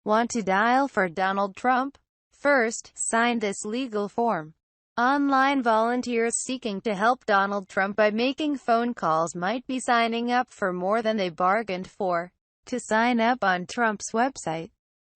Want to dial for Donald Trump? First, sign this legal form. Online volunteers seeking to help Donald Trump by making phone calls might be signing up for more than they bargained for. To sign up on Trump's website,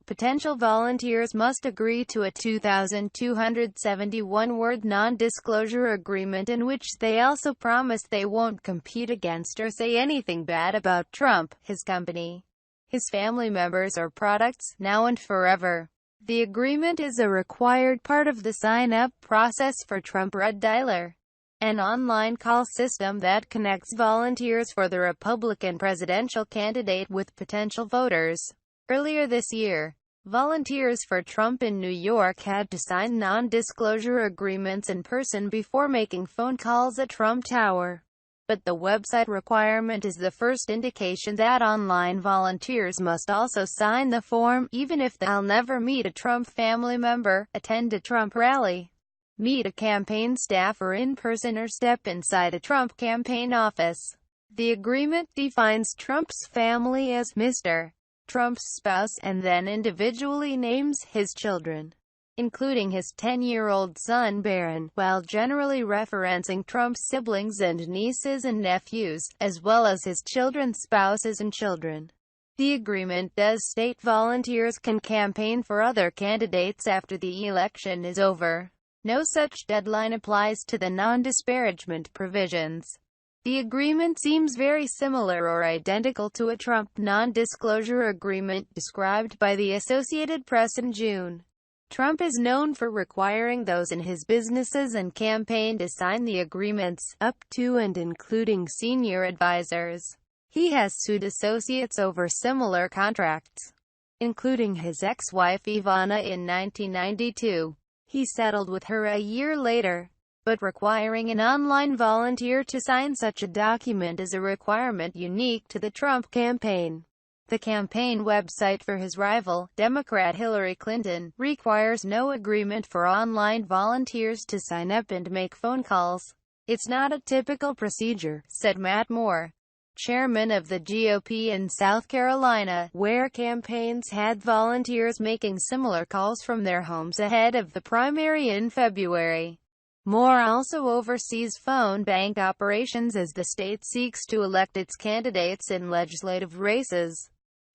potential volunteers must agree to a 2,271-word non-disclosure agreement in which they also promise they won't compete against or say anything bad about Trump, his company, his family members or products, now and forever. The agreement is a required part of the sign-up process for Trump Red Dialer, an online call system that connects volunteers for the Republican presidential candidate with potential voters. Earlier this year, volunteers for Trump in New York had to sign non-disclosure agreements in person before making phone calls at Trump Tower. But the website requirement is the first indication that online volunteers must also sign the form, even if they'll never meet a Trump family member, attend a Trump rally, meet a campaign staffer in person or step inside a Trump campaign office. The agreement defines Trump's family as Mr. Trump's spouse, and then individually names his children, including his 10-year-old son Barron, while generally referencing Trump's siblings and nieces and nephews, as well as his children's spouses and children. The agreement does state volunteers can campaign for other candidates after the election is over. No such deadline applies to the non-disparagement provisions. The agreement seems very similar or identical to a Trump non-disclosure agreement described by the Associated Press in June. Trump is known for requiring those in his businesses and campaign to sign the agreements, up to and including senior advisors. He has sued associates over similar contracts, including his ex-wife Ivana in 1992. He settled with her a year later. But requiring an online volunteer to sign such a document is a requirement unique to the Trump campaign. The campaign website for his rival, Democrat Hillary Clinton, requires no agreement for online volunteers to sign up and make phone calls. It's not a typical procedure, said Matt Moore, chairman of the GOP in South Carolina, where campaigns had volunteers making similar calls from their homes ahead of the primary in February. Moore also oversees phone bank operations as the state seeks to elect its candidates in legislative races.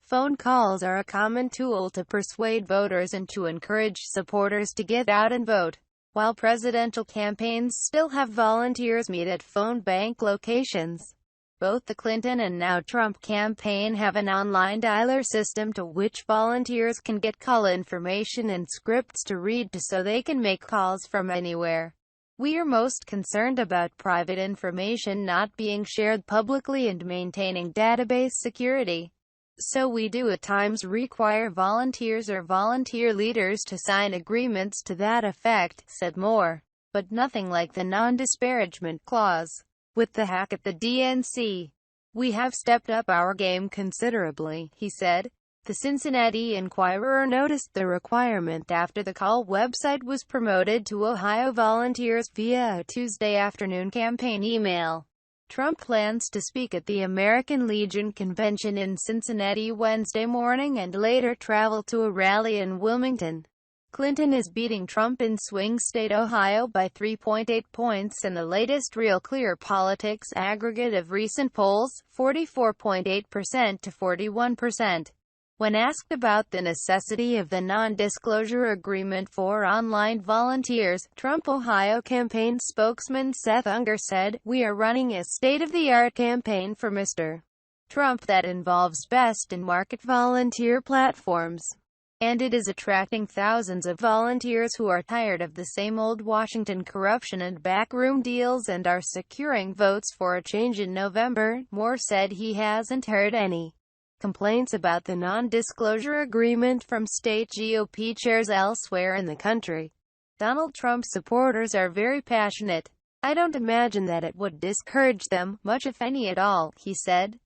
Phone calls are a common tool to persuade voters and to encourage supporters to get out and vote. While presidential campaigns still have volunteers meet at phone bank locations, both the Clinton and now Trump campaign have an online dialer system to which volunteers can get call information and scripts to read so they can make calls from anywhere. We are most concerned about private information not being shared publicly and maintaining database security. So we do at times require volunteers or volunteer leaders to sign agreements to that effect, said Moore. But nothing like the non-disparagement clause. With the hack at the DNC, we have stepped up our game considerably, he said. The Cincinnati Enquirer noticed the requirement after the call website was promoted to Ohio volunteers via a Tuesday afternoon campaign email. Trump plans to speak at the American Legion convention in Cincinnati Wednesday morning and later travel to a rally in Wilmington. Clinton is beating Trump in swing state Ohio by 3.8 points in the latest Real Clear Politics aggregate of recent polls, 44.8% to 41%. When asked about the necessity of the non-disclosure agreement for online volunteers, Trump Ohio campaign spokesman Seth Unger said, "We are running a state-of-the-art campaign for Mr. Trump that involves best-in-market volunteer platforms. And it is attracting thousands of volunteers who are tired of the same old Washington corruption and backroom deals and are securing votes for a change in November." Moore said he hasn't heard any complaints about the non-disclosure agreement from state GOP chairs elsewhere in the country. Donald Trump supporters are very passionate. I don't imagine that it would discourage them, much if any at all, he said.